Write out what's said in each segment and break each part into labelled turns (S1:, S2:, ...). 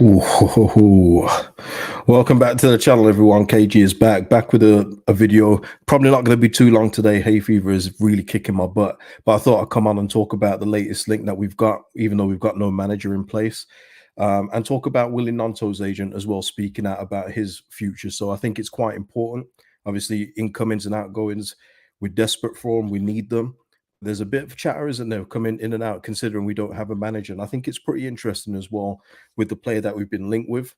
S1: Ooh. Welcome back to the channel, everyone. KG is back with a video. Probably not going to be too long today. Hay fever is really kicking my butt, but I thought I'd come on and talk about the latest link that we've got, even though we've got no manager in place, and talk about Willy Gnonto's agent as well, speaking out about his future. So I think it's quite important. Obviously, incomings and outgoings, we're desperate for them. We need them. There's a bit of chatter, isn't there, coming in and out, considering we don't have a manager. And I think it's pretty interesting as well with the player that we've been linked with.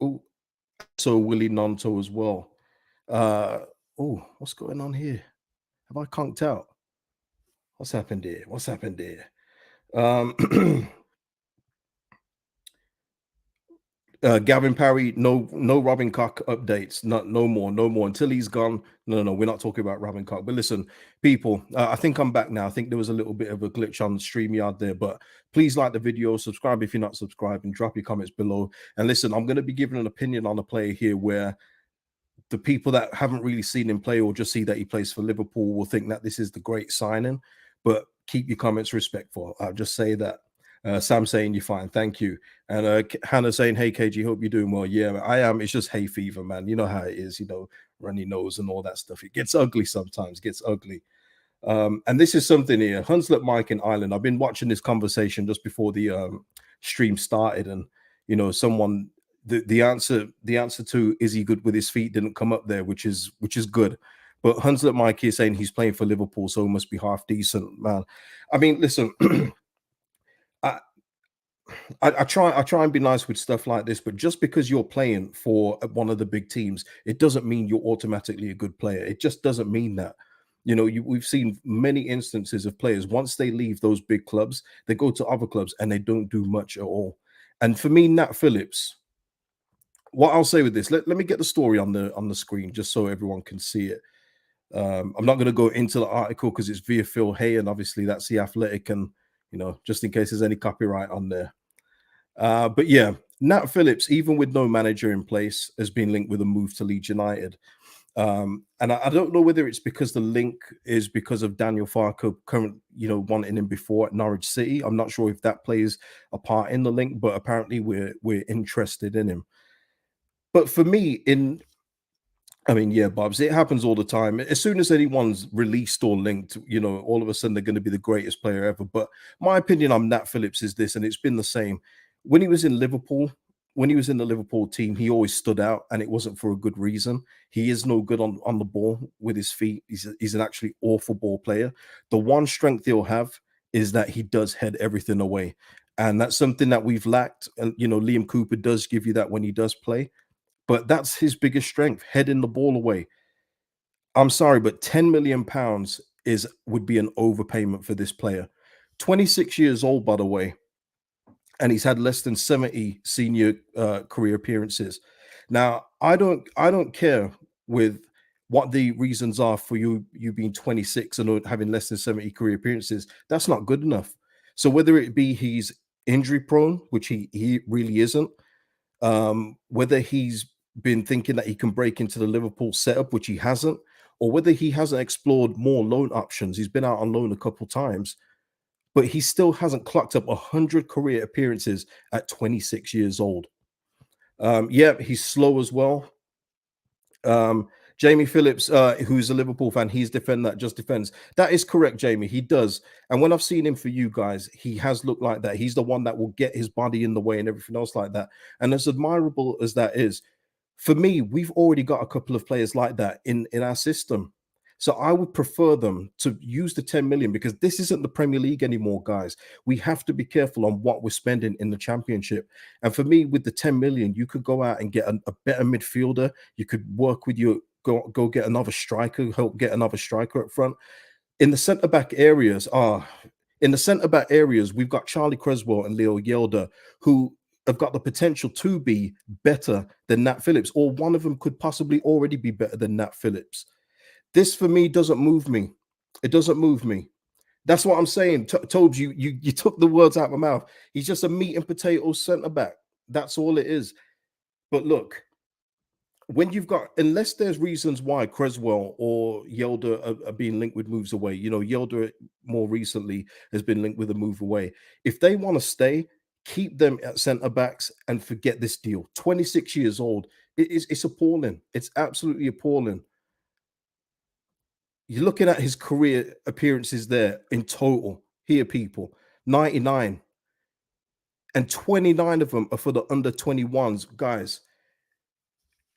S1: Oh, so Willy Gnonto as well. Oh, what's going on here? Have I conked out? What's happened here? What's happened here? Gavin Parry, no Robin Cock updates, no more until he's gone. No, we're not talking about Robin Cock. But listen, people, I think I'm back now. I think there was a little bit of a glitch on StreamYard there, but please like the video, subscribe if you're not subscribed, and drop your comments below. And listen, I'm going to be giving an opinion on a player here where the people that haven't really seen him play or just see that he plays for Liverpool will think that this is the great signing. But keep your comments respectful. I'll just say that. Sam saying you're fine, thank you. And Hannah saying, hey KG, hope you're doing well. Yeah, I am. It's just hay fever, man. You know how it is, runny nose and all that stuff. It gets ugly sometimes, gets ugly. And this is something here. Hunslet Mike in Ireland. I've been watching this conversation just before the stream started, and someone the answer to is he good with his feet didn't come up there, which is good. But Hunslet Mike is saying he's playing for Liverpool, so he must be half decent, man. I mean, listen. I try and be nice with stuff like this, but just because you're playing for one of the big teams, it doesn't mean you're automatically a good player. It just doesn't mean that. We've seen many instances of players, once they leave those big clubs, they go to other clubs and they don't do much at all. And for me, Nat Phillips, what I'll say with this, let me get the story on the screen just so everyone can see it. I'm not going to go into the article because it's via Phil Hay, and obviously that's the Athletic, and just in case there's any copyright on there. But yeah, Nat Phillips, even with no manager in place, has been linked with a move to Leeds United. And I don't know whether it's because the link is because of Daniel Farke wanting him before at Norwich City. I'm not sure if that plays a part in the link, but apparently we're interested in him. But for me, yeah, Bobs, it happens all the time. As soon as anyone's released or linked, all of a sudden they're going to be the greatest player ever. But my opinion on Nat Phillips is this, and it's been the same. When he was in Liverpool, when he was in the Liverpool team, he always stood out, and it wasn't for a good reason. He is no good on the ball with his feet. He's an actually awful ball player. The one strength he'll have is that he does head everything away. And that's something that we've lacked. And, Liam Cooper does give you that when he does play. But that's his biggest strength, heading the ball away. I'm sorry, but £10 million would be an overpayment for this player. 26 years old, by the way, and he's had less than 70 senior career appearances. Now, I don't care with what the reasons are for you being 26 and having less than 70 career appearances. That's not good enough. So whether it be he's injury prone, which he really isn't, whether he's been thinking that he can break into the Liverpool setup, which he hasn't, or whether he hasn't explored more loan options. He's been out on loan a couple times, but he still hasn't clocked up 100 career appearances at 26 years old. Yeah, he's slow as well. Jamie Phillips, who's a Liverpool fan, he's defend that just defends. That is correct, Jamie. He does. And when I've seen him for you guys, he has looked like that. He's the one that will get his body in the way and everything else like that. And as admirable as that is, for me, we've already got a couple of players like that in our system. So I would prefer them to use the 10 million, because this isn't the Premier League anymore, guys. We have to be careful on what we're spending in the Championship. And for me, with the 10 million, you could go out and get a better midfielder. You could work with your go get another striker, help get another striker up front. In the centre-back areas, we've got Charlie Creswell and Leo Yelder, who have got the potential to be better than Nat Phillips, or one of them could possibly already be better than Nat Phillips. This, for me, doesn't move me. It doesn't move me. That's what I'm saying. Told you, you took the words out of my mouth. He's just a meat and potatoes centre-back. That's all it is. But look, when you've got, unless there's reasons why Creswell or Yelder are being linked with moves away, Yelder more recently has been linked with a move away. If they want to stay, keep them at centre backs and forget this deal. 26 years old. It's appalling. It's absolutely appalling. You're looking at his career appearances there in total. Here, people, 99, and 29 of them are for the under 21s. Guys,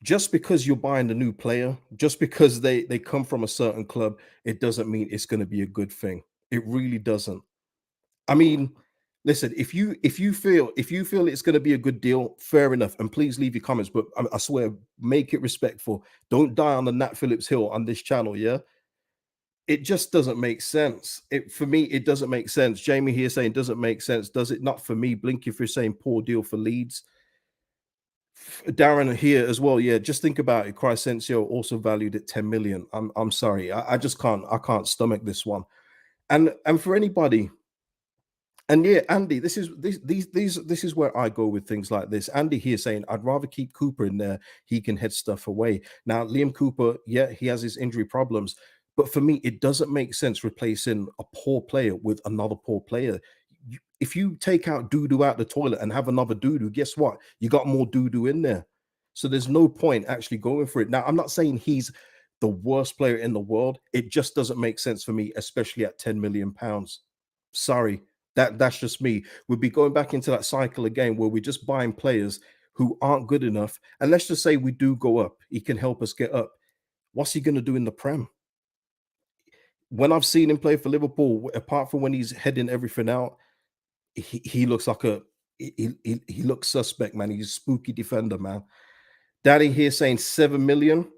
S1: just because you're buying a new player, just because they come from a certain club, it doesn't mean it's going to be a good thing. It really doesn't. I mean, listen, if you feel it's going to be a good deal, fair enough, and please leave your comments. But I swear, make it respectful. Don't die on the Nat Phillips hill on this channel. Yeah, it just doesn't make sense. It for me, it doesn't make sense. Jamie here saying doesn't make sense. Does it not for me? Blink if you're saying poor deal for Leeds. Darren here as well. Yeah, just think about it. Crescencio also valued at 10 million. I'm sorry. I just can't stomach this one. And for anybody, and yeah, Andy, this is where I go with things like this. Andy here saying, I'd rather keep Cooper in there. He can head stuff away. Now, Liam Cooper, yeah, he has his injury problems. But for me, it doesn't make sense replacing a poor player with another poor player. If you take out doo-doo out the toilet and have another doo-doo, guess what? You got more doo-doo in there. So there's no point actually going for it. Now, I'm not saying he's the worst player in the world. It just doesn't make sense for me, especially at 10 million pounds. Sorry, that's just me. We'll be going back into that cycle again where we're just buying players who aren't good enough. And let's just say we do go up, he can help us get up. What's he going to do in the Prem? When I've seen him play for Liverpool, apart from when he's heading everything out, he looks like he looks suspect, man. He's a spooky defender, man. Danny here saying 7 million.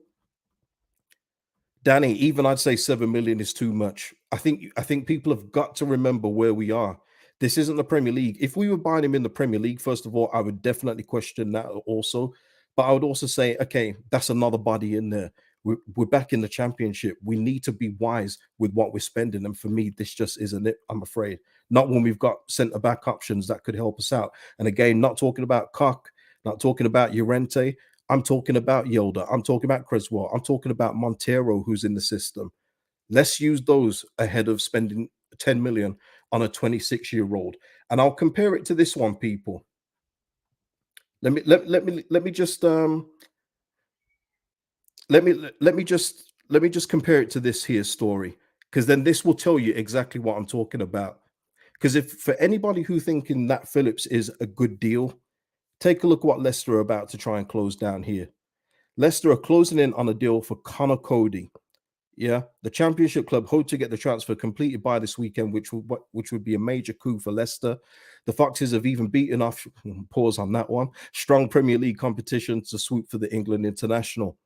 S1: Danny, even I'd say 7 million is too much. I think people have got to remember where we are. This isn't the Premier League. If we were buying him in the Premier League, first of all, I would definitely question that also. But I would also say, okay, that's another body in there. We're back in the championship. We need to be wise with what we're spending. And for me, this just isn't it, I'm afraid. Not when we've got centre back options that could help us out. And again, not talking about Koch, not talking about Llorente. I'm talking about Yilda. I'm talking about Creswell. I'm talking about Montero, who's in the system. Let's use those ahead of spending 10 million on a 26-year-old. And I'll compare it to this one, people. Let me just let me just compare it to this here story, because then this will tell you exactly what I'm talking about. Because if for anybody who thinking that Phillips is a good deal, take a look what Leicester are about to try and close down here. Leicester are closing in on a deal for Conor Coady. Yeah, the Championship club hope to get the transfer completed by this weekend, which would be a major coup for Leicester. The Foxes have even beaten off, pause on that one, strong Premier League competition to swoop for the England international.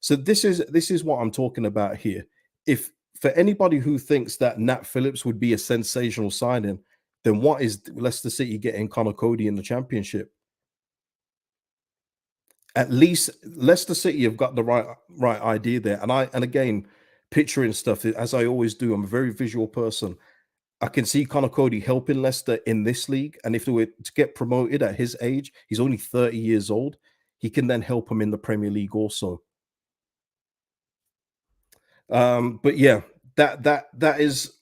S1: So this is what I'm talking about here. If for anybody who thinks that Nat Phillips would be a sensational signing, then what is Leicester City getting Conor Coady in the Championship? At least Leicester City have got the right idea there. And again, picturing stuff as I always do. I'm a very visual person. I can see Conor Coady helping Leicester in this league, and if they were to get promoted at his age, he's only 30 years old. He can then help him in the Premier League also. But yeah, that is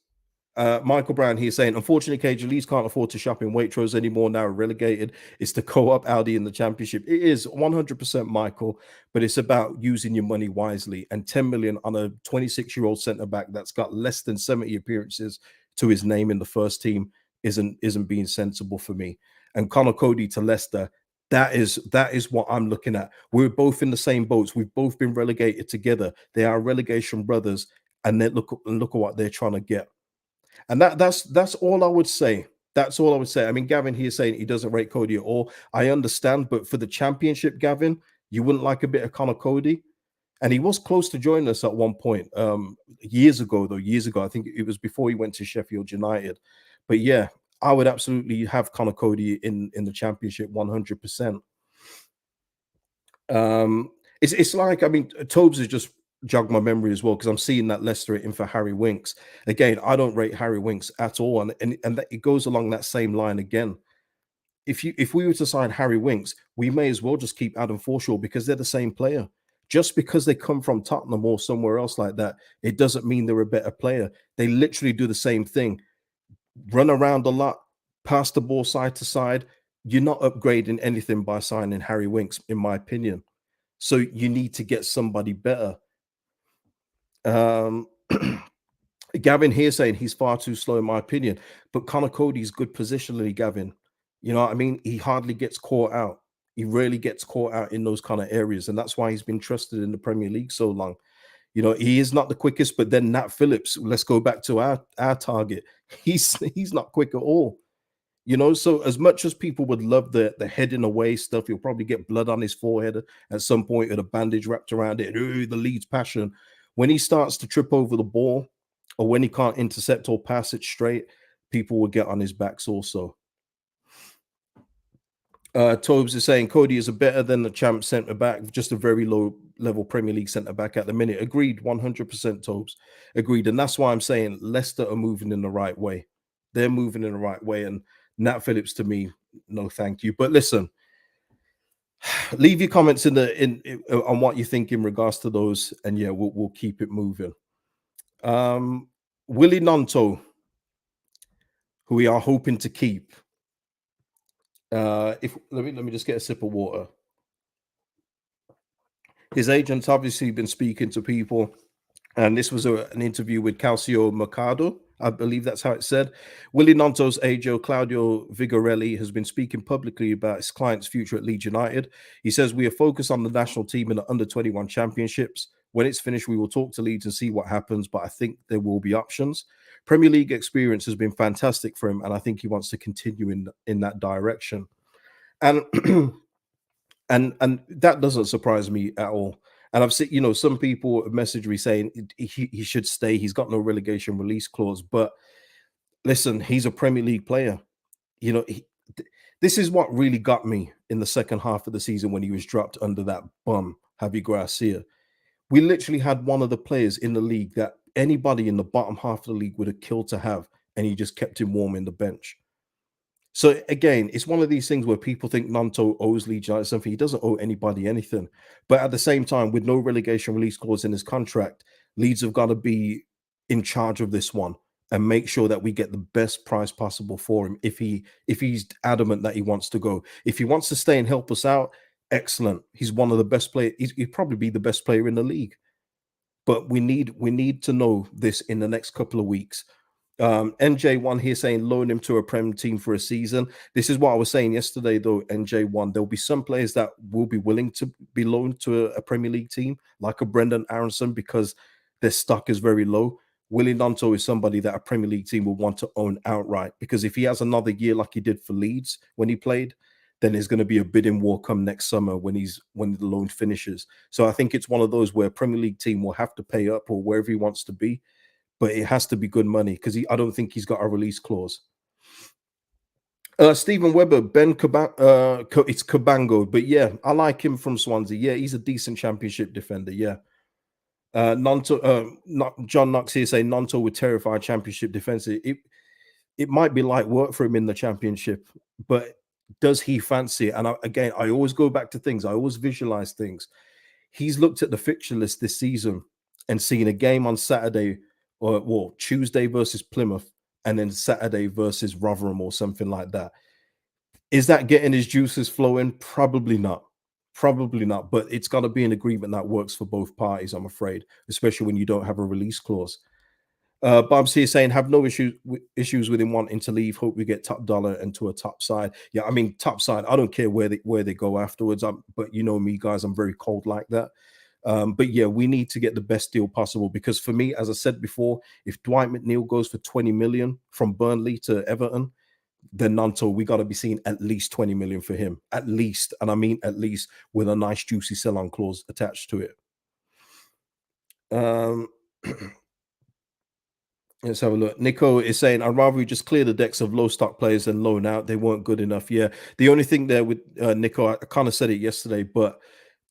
S1: Michael Brown here saying, unfortunately, KJ Leeds can't afford to shop in Waitrose anymore. Now relegated. It's the co-op Audi in the championship. It is 100% Michael, but it's about using your money wisely. And 10 million on a 26-year-old centre back that's got less than 70 appearances to his name in the first team isn't being sensible for me. And Conor Coady to Leicester. That is what I'm looking at. We're both in the same boats. We've both been relegated together. They are relegation brothers, and then look at what they're trying to get. And that's all I would say. That's all I would say. I mean, Gavin here saying he doesn't rate Coady at all. I understand, but for the championship, Gavin, you wouldn't like a bit of Conor Coady. And he was close to joining us at one point, years ago, though. Years ago, I think it was before he went to Sheffield United. But yeah, I would absolutely have Conor Coady in the championship 100%. It's like, I mean, Tobes has just jogged my memory as well, because I'm seeing that Leicester in for Harry Winks. Again, I don't rate Harry Winks at all, and that, it goes along that same line again. If we were to sign Harry Winks, we may as well just keep Adam Forshaw, because they're the same player. Just because they come from Tottenham or somewhere else like that, it doesn't mean they're a better player. They literally do the same thing, run around a lot, pass the ball side to side. You're not upgrading anything by signing Harry Winks, in my opinion. So you need to get somebody better. Um, Gavin here saying he's far too slow, in my opinion. But Conor Cody's good positionally, Gavin. You know what I mean? He hardly gets caught out. He rarely gets caught out in those kind of areas. And that's why he's been trusted in the Premier League so long. You know, he is not the quickest, but then Nat Phillips, let's go back to our target. He's not quick at all. You know, so as much as people would love the heading away stuff, he'll probably get blood on his forehead at some point with a bandage wrapped around it. Ooh, the Leeds passion. When he starts to trip over the ball, or when he can't intercept or pass it straight, people will get on his backs also. Tobes is saying Cody is a better than the champ centre back, just a very low level Premier League centre back at the minute. Agreed, 100%. Tobes, agreed, and that's why I'm saying Leicester are moving in the right way. They're moving in the right way, and Nat Phillips to me, no, thank you. But listen, leave your comments in on what you think in regards to those, and yeah, we'll keep it moving. Willy Gnonto, who we are hoping to keep. If let me just get a sip of water. His agent's obviously been speaking to people, and this was an interview with Calcio Mercado. I believe that's how it's said. Willy Gnonto's agent, Claudio Vigorelli, has been speaking publicly about his client's future at Leeds United. He says, "We are focused on the national team in the under-21 championships. When it's finished, we will talk to Leeds and see what happens, but I think there will be options. Premier League experience has been fantastic for him, and I think he wants to continue in that direction." And and that doesn't surprise me at all. And I've seen, some people message me saying he should stay. He's got no relegation release clause. But listen, he's a Premier League player. You know, this is what really got me in the second half of the season when he was dropped under that bum, Javi Gracia. We literally had one of the players in the league that anybody in the bottom half of the league would have killed to have, and he just kept him warm in the bench. So again, it's one of these things where people think Gnonto owes Leeds United something. He doesn't owe anybody anything. But at the same time, with no relegation release clause in his contract, Leeds have got to be in charge of this one and make sure that we get the best price possible for him if he's adamant that he wants to go. If he wants to stay and help us out, excellent. He's one of the best players. He'd probably be the best player in the league. But we need to know this in the next couple of weeks. NJ1 here saying loan him to a Prem team for a season. This is what I was saying yesterday, though. NJ1, there'll be some players that will be willing to be loaned to a Premier League team, like a Brendan Aronson, because their stock is very low. Willy Gnonto is somebody that a Premier League team will want to own outright, because if he has another year like he did for Leeds when he played, then there's going to be a bidding war come next summer when the loan finishes. So I think it's one of those where a Premier League team will have to pay up or wherever he wants to be, but it has to be good money because I don't think he's got a release clause. Stephen Webber, it's Cabango, but yeah, I like him from Swansea. Yeah, he's a decent championship defender. Yeah. John Knox here saying Gnonto would terrify championship defense. It might be light work for him in the championship, but does he fancy it? And again, I always go back to things. I always visualize things. He's looked at the fixture list this season and seen a game on Saturday or Tuesday versus Plymouth, and then Saturday versus Rotherham or something like that. Is that getting his juices flowing? Probably not. Probably not. But it's got to be an agreement that works for both parties, I'm afraid, especially when you don't have a release clause. Bob's here saying have no issues with him wanting to leave. Hope we get top dollar and to a top side. Yeah, I mean top side. I don't care where they go afterwards. But you know me, guys, I'm very cold like that. But yeah, we need to get the best deal possible, because for me, as I said before, if Dwight McNeil goes for 20 million from Burnley to Everton, then Gnonto, we got to be seeing at least 20 million for him, at least, and I mean at least, with a nice juicy sell-on clause attached to it. Let's have a look. Nico is saying, I'd rather we just clear the decks of low stock players than loan out. They weren't good enough. Yeah. The only thing there with Nico, I kind of said it yesterday, but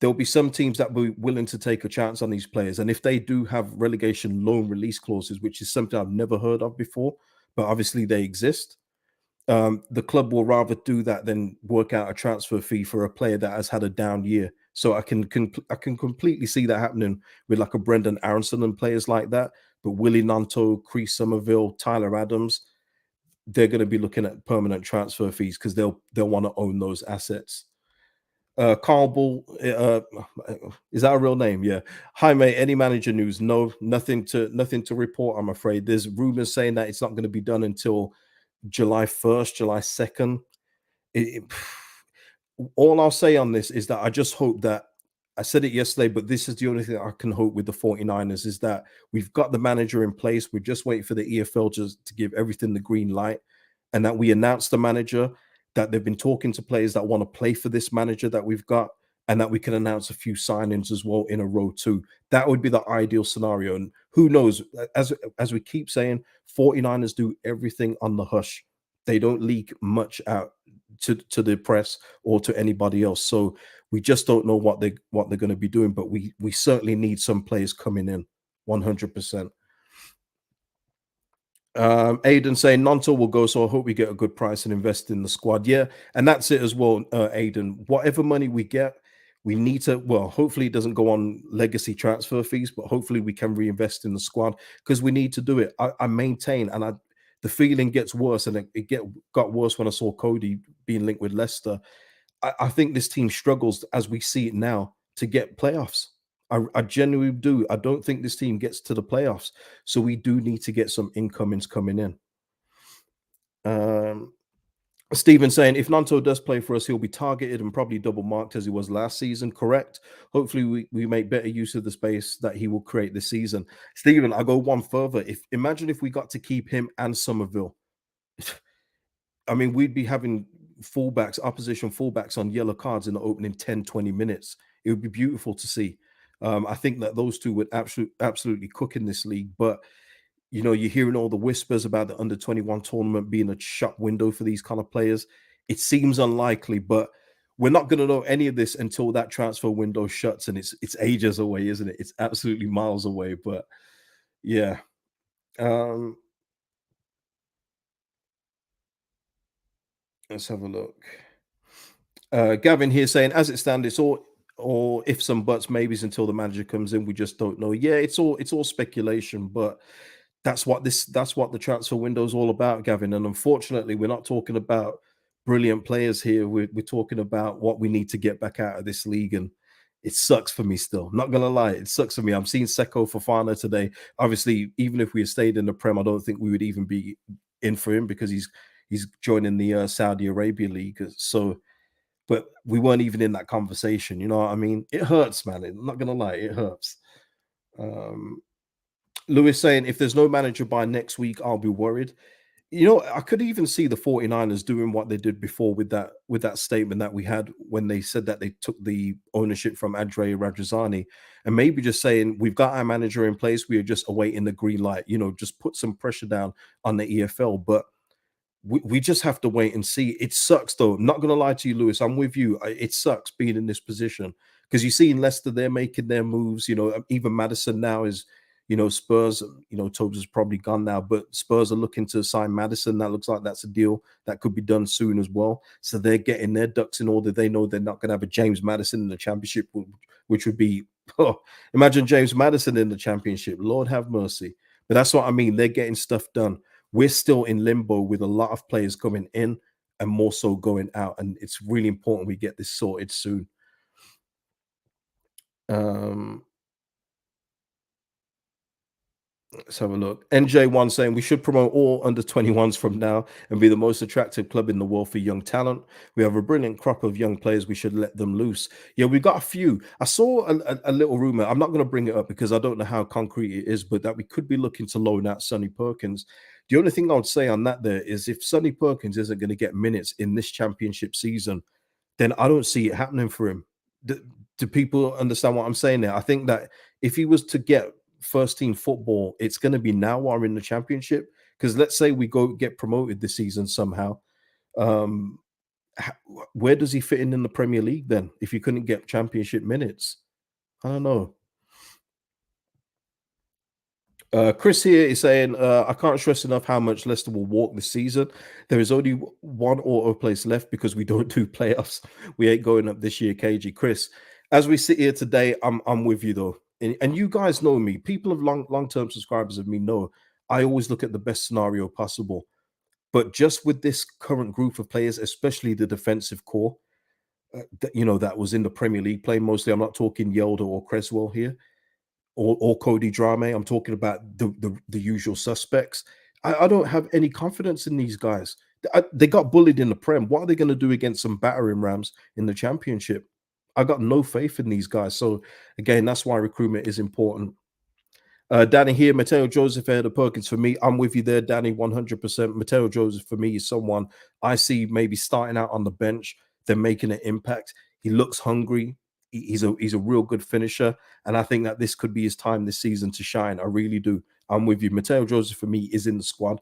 S1: there'll be some teams that will be willing to take a chance on these players. And if they do have relegation loan release clauses, which is something I've never heard of before, but obviously they exist, the club will rather do that than work out a transfer fee for a player that has had a down year. So I can completely see that happening with like a Brendan Aronson and players like that. But Willy Gnonto, Chris Somerville, Tyler Adams, they're going to be looking at permanent transfer fees because they'll want to own those assets. Carl Bull, is that a real name? Yeah. Hi, mate. Any manager news? No, nothing to report. I'm afraid there's rumors saying that it's not going to be done until July 1st, July 2nd. It, all I'll say on this is that I just hope that I said it yesterday, but this is the only thing I can hope with the 49ers is that we've got the manager in place. We're just waiting for the EFL just to give everything the green light and that we announce the manager, that they've been talking to players that want to play for this manager that we've got, and that we can announce a few signings as well in a row too. That would be the ideal scenario. And who knows, as we keep saying, 49ers do everything on the hush. They don't leak much out to the press or to anybody else. So we just don't know what they're going to be doing, but we certainly need some players coming in 100%. Aiden saying Gnonto will go, so I hope we get a good price and invest in the squad. Yeah, and that's it as well, Aiden. Whatever money we get, we need to. Well, hopefully it doesn't go on legacy transfer fees, but hopefully we can reinvest in the squad because we need to do it. I maintain, and the feeling gets worse, and got worse when I saw Cody being linked with Leicester. I think this team struggles as we see it now to get playoffs. I genuinely do. I don't think this team gets to the playoffs. So we do need to get some incomings coming in. Um, Stephen saying if Nanto does play for us, he'll be targeted and probably double marked as he was last season. Correct. Hopefully, we make better use of the space that he will create this season. Stephen, I go one further. Imagine if we got to keep him and Somerville. I mean, we'd be having opposition fullbacks on yellow cards in the opening 10, 20 minutes. It would be beautiful to see. I think that those two would absolutely cook in this league. But, you're hearing all the whispers about the under 21 tournament being a shut window for these kind of players. It seems unlikely, but we're not going to know any of this until that transfer window shuts, and it's ages away, isn't it? It's absolutely miles away. But yeah. Um, let's have a look. Gavin here saying, as it stands, it's all or if some buts, maybes until the manager comes in. We just don't know. Yeah, it's all speculation, but that's what the transfer window is all about, Gavin. And unfortunately, we're not talking about brilliant players here. We're talking about what we need to get back out of this league, and it sucks for me still. Not gonna lie, it sucks for me. I'm seeing Seko Fofana today. Obviously, even if we had stayed in the Prem, I don't think we would even be in for him because he's joining the Saudi Arabia league. So but we weren't even in that conversation. You know what I mean? It hurts, man. I'm not gonna lie, it hurts. Um, Lewis saying if there's no manager by next week, I'll be worried. I could even see the 49ers doing what they did before with that statement that we had when they said that they took the ownership from Andrea Radrizzani, and maybe just saying we've got our manager in place, we are just awaiting the green light. Just put some pressure down on the EFL, but we just have to wait and see. It sucks though. I'm not gonna lie to you, Lewis. I'm with you. It sucks being in this position because you see in Leicester they're making their moves. Even Madison now is, Spurs. Tobes is probably gone now, but Spurs are looking to sign Madison. That looks like that's a deal that could be done soon as well. So they're getting their ducks in order. They know they're not gonna have a James Madison in the championship, which would be imagine James Madison in the championship. Lord have mercy. But that's what I mean. They're getting stuff done. We're still in limbo with a lot of players coming in and more so going out. And it's really important we get this sorted soon. Um, let's have a look. NJ1 saying we should promote all under 21s from now and be the most attractive club in the world for young talent. We have a brilliant crop of young players. We should let them loose. Yeah, we've got a few. I saw a little rumor. I'm not going to bring it up because I don't know how concrete it is, but that we could be looking to loan out Sonny Perkins. The only thing I would say on that there is if Sonny Perkins isn't going to get minutes in this championship season, then I don't see it happening for him. Do people understand what I'm saying there? I think that if he was to get first team football, it's going to be now while we're in the championship. Because let's say we go get promoted this season somehow. Um, where does he fit in the Premier League then if you couldn't get championship minutes? I don't know. Chris here is saying, I can't stress enough how much Leicester will walk this season. There is only one auto place left because we don't do playoffs. We ain't going up this year, KG. Chris, as we sit here today, I'm with you though. And you guys know me. People of long-term subscribers of me know I always look at the best scenario possible. But just with this current group of players, especially the defensive core, that was in the Premier League playing mostly. I'm not talking Yelder or Creswell here, or Cody Drame. I'm talking about the usual suspects. I don't have any confidence in these guys. They got bullied in the Prem. What are they going to do against some battering rams in the Championship? I got no faith in these guys. So again, that's why recruitment is important. Danny here, Mateo Joseph ahead of Perkins for me. I'm with you there, Danny, 100%. Mateo Joseph for me is someone I see maybe starting out on the bench, then making an impact. He looks hungry. He's a real good finisher, and I think that this could be his time this season to shine. I really do. I'm with you. Mateo Joseph for me is in the squad.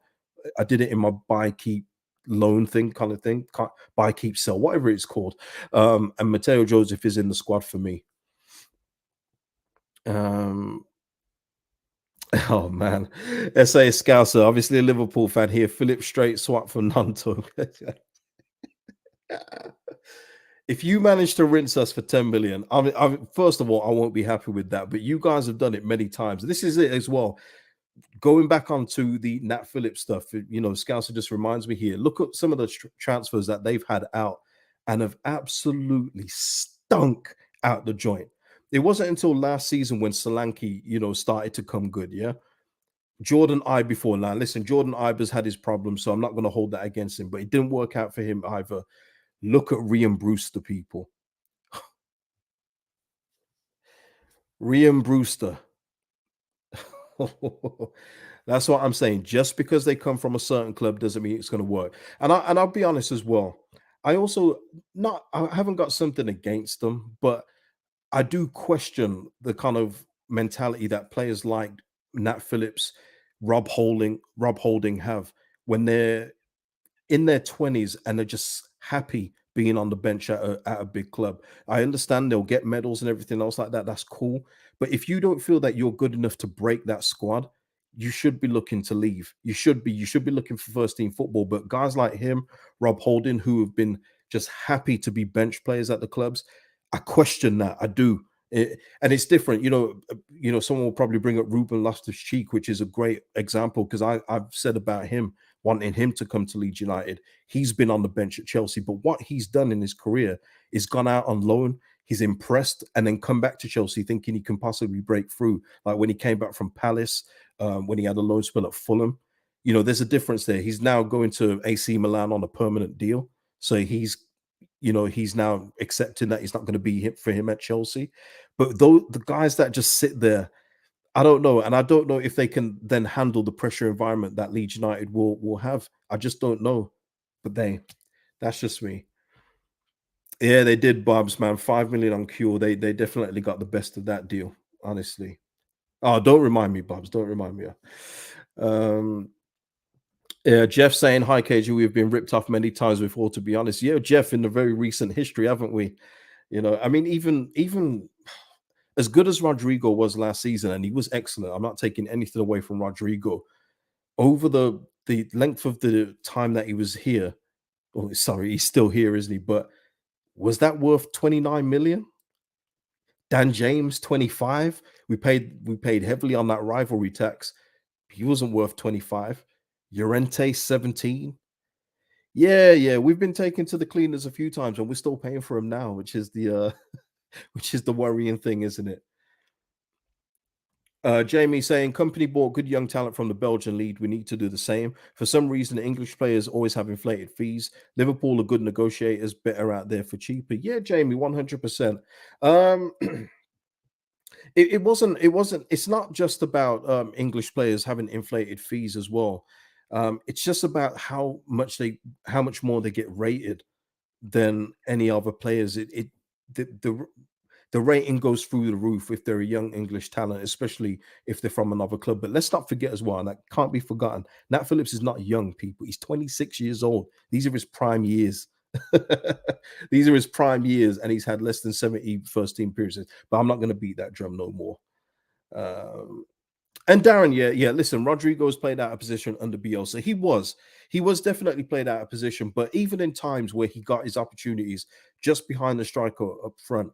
S1: I did it in my buy keep loan thing kind of thing, buy keep sell, whatever it's called. And Mateo Joseph is in the squad for me. Um, Oh man, SA Scouser, obviously a Liverpool fan here. Philip straight swap for Gnonto. If you manage to rinse us for 10 million, first of all, I won't be happy with that. But you guys have done it many times. This is it as well. Going back onto the Nat Phillips stuff, Scouser just reminds me here. Look at some of the transfers that they've had out and have absolutely stunk out the joint. It wasn't until last season when Solanke, started to come good. Yeah. Jordan Ibe before now. Listen, Jordan Ibe has had his problems, so I'm not going to hold that against him, but it didn't work out for him either. Look at Rian Brewster, people. Rian Brewster. That's what I'm saying. Just because they come from a certain club doesn't mean it's going to work. And I'll be honest as well. I haven't got something against them, but I do question the kind of mentality that players like Nat Phillips, Rob Holding have when they're in their 20s and they're just happy being on the bench at a big club. I understand they'll get medals and everything else like that. That's cool. But if you don't feel that you're good enough to break that squad, you should be looking to leave. You should be looking for first team football. But guys like him, Rob Holding, who have been just happy to be bench players at the clubs, I question that. I do. And it's different. Someone will probably bring up Ruben Loftus-Cheek, which is a great example because I've said about him wanting him to come to Leeds United. He's been on the bench at Chelsea, but what he's done in his career is gone out on loan. He's impressed and then come back to Chelsea thinking he can possibly break through. Like when he came back from Palace, when he had a loan spell at Fulham. There's a difference there. He's now going to AC Milan on a permanent deal. So he's now accepting that it's not going to be him for him at Chelsea. But though the guys that just sit there, I don't know, and I don't know if they can then handle the pressure environment that Leeds United will have. I just don't know. But that's just me. Yeah, they did, Bobs, man. 5 million on Cure. They definitely got the best of that deal, honestly. Oh, don't remind me, Bobs. Don't remind me. Um, yeah, Jeff saying, hi, KG. We've been ripped off many times before, to be honest. Yeah, Jeff, in the very recent history, haven't we? I mean, even as good as Rodrigo was last season, and he was excellent. I'm not taking anything away from Rodrigo. Over the length of the time that he was here, oh, sorry, he's still here, isn't he? But was that worth 29 million? Dan James, 25. We paid heavily on that rivalry tax. He wasn't worth 25. Llorente, 17. Yeah. We've been taken to the cleaners a few times and we're still paying for him now, which is the which is the worrying thing, isn't it? Jamie saying company bought good young talent from the Belgian league. We need to do the same. For some reason, English players always have inflated fees. Liverpool are good negotiators, better out there for cheaper. Yeah, Jamie, 100%. It's not just about English players having inflated fees as well. It's just about how much more they get rated than any other players. The rating goes through the roof if they're a young English talent, especially if they're from another club. But let's not forget as well, and that can't be forgotten. Nat Phillips is not young, people. He's 26 years old. These are his prime years. These are his prime years, and he's had less than 70 first team appearances. But I'm not going to beat that drum no more. And Darren, yeah. Listen, Rodrigo's played out of position under Bielsa. He was definitely played out of position. But even in times where he got his opportunities just behind the striker up front,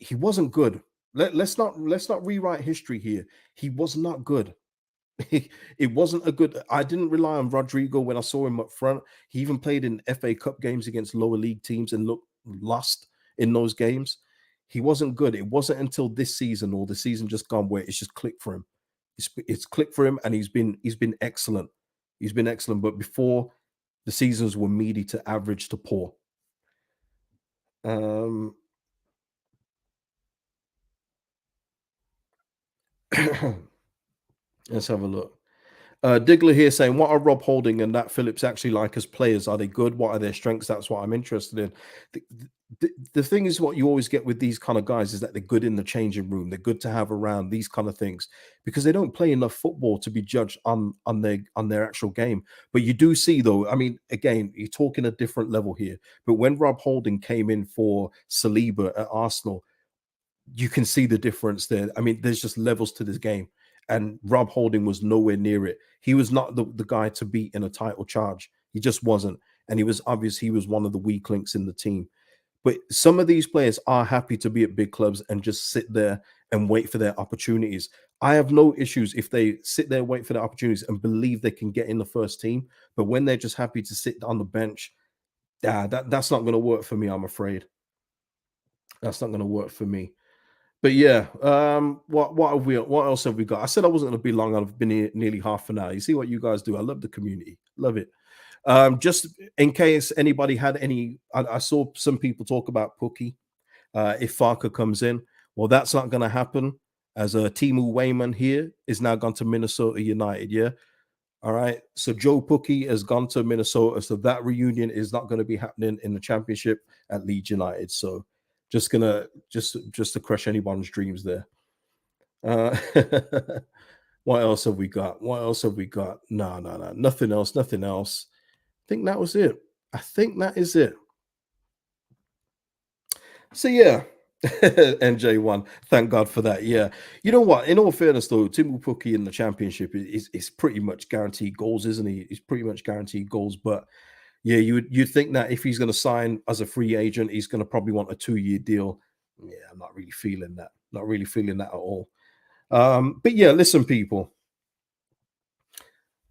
S1: he wasn't good. Let's not rewrite history here. He was not good. It wasn't a good. I didn't rely on Rodrigo when I saw him up front. He even played in FA Cup games against lower league teams and looked lost in those games. He wasn't good. It wasn't until this season or the season just gone where it's just clicked for him. It's clicked for him, and he's been excellent. He's been excellent. But before, the seasons were meaty to average to poor. Um, let's have a look. Diggler here saying, "What are Rob Holding and Nat Phillips actually like as players? Are they good? What are their strengths?" That's what I'm interested in. The, the thing is, what you always get with these kind of guys is that they're good in the changing room. They're good to have around, these kind of things, because they don't play enough football to be judged on their actual game. But you do see, though. I mean, again, you're talking a different level here. But when Rob Holding came in for Saliba at Arsenal, you can see the difference there. I mean, there's just levels to this game. And Rob Holding was nowhere near it. He was not the guy to beat in a title charge. He just wasn't. And he was obvious he was one of the weak links in the team. But some of these players are happy to be at big clubs and just sit there and wait for their opportunities. I have no issues if they sit there, wait for their opportunities and believe they can get in the first team. But when they're just happy to sit on the bench, that's not going to work for me, I'm afraid. That's not going to work for me. But yeah, what else have we got? I said I wasn't going to be long. I've been here nearly half an hour. You see what you guys do. I love the community. Love it. Just in case anybody had any, I saw some people talk about Pookie. If Farker comes in, well, that's not going to happen. As Timu Wayman here is now gone to Minnesota United. Yeah. All right. So Joe Pookie has gone to Minnesota. So that reunion is not going to be happening in the championship at Leeds United. So just to crush anyone's dreams there. Uh, what else have we got? What else have we got? No, no, no, nothing else, nothing else. I think that was it. I think that is it. So yeah, NJ1. Thank God for that. Yeah, you know what? In all fairness, though, Timu Pukki in the championship is pretty much guaranteed goals, isn't he? He's pretty much guaranteed goals. But yeah, you'd think that if he's going to sign as a free agent, he's going to probably want a 2-year deal. Yeah, I'm not really feeling that. Not really feeling that at all. But yeah, listen, people.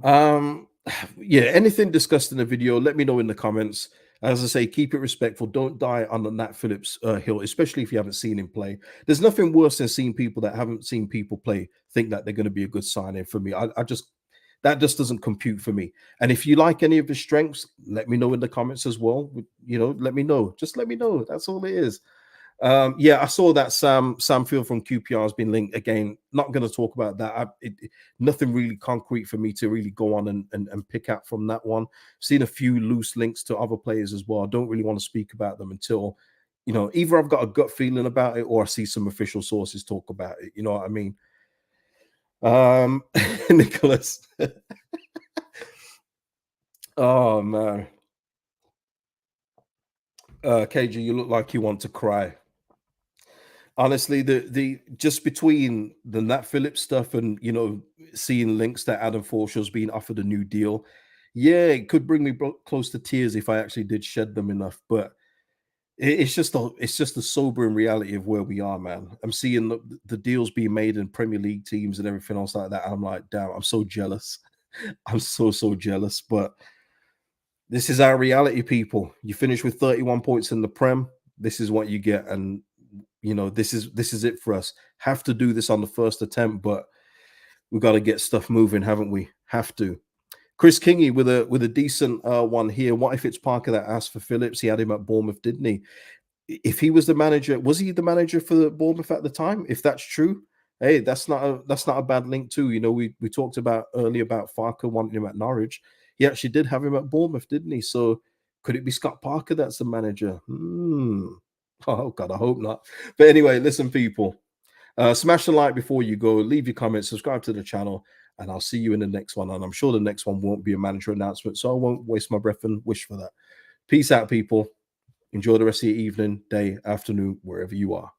S1: Um, yeah, anything discussed in the video, let me know in the comments. As I say, keep it respectful. Don't die on the Nat Phillips hill, especially if you haven't seen him play. There's nothing worse than seeing people that haven't seen people play think that they're going to be a good signing for me. I just that just doesn't compute for me. And if you like any of his strengths, let me know in the comments as well. You know, let me know. Just let me know. That's all it is. Yeah, I saw that Sam Field from QPR has been linked again. Not going to talk about that. Nothing really concrete for me to really go on and pick out from that one. Seen a few loose links to other players as well. I don't really want to speak about them until, either I've got a gut feeling about it or I see some official sources talk about it. You know what I mean? Nicholas. Oh man. KG, you look like you want to cry. Honestly, the just between the Nat Phillips stuff and seeing links that Adam Forshaw's being offered a new deal, yeah, it could bring me close to tears if I actually did shed them enough. But it's just the sobering reality of where we are, man. I'm seeing the deals being made in Premier League teams and everything else like that. And I'm like, damn, I'm so jealous. I'm so jealous. But this is our reality, people. You finish with 31 points in the Prem. This is what you get, and this is it for us. Have to do this on the first attempt, but we've got to get stuff moving, haven't we? Have to. Chris Kingy with a decent one here. What if it's Parker that asked for Phillips? He had him at Bournemouth, didn't he? If he was the manager, was he the manager for the Bournemouth at the time? If that's true, hey, that's not a bad link too. We talked about earlier about Farker wanting him at Norwich. He actually did have him at Bournemouth, didn't he? So could it be Scott Parker that's the manager? Oh God, I hope not. But anyway, listen, people. Smash the like before you go. Leave your comments. Subscribe to the channel, and I'll see you in the next one. And I'm sure the next one won't be a manager announcement, so I won't waste my breath and wish for that. Peace out, people. Enjoy the rest of your evening, day, afternoon, wherever you are.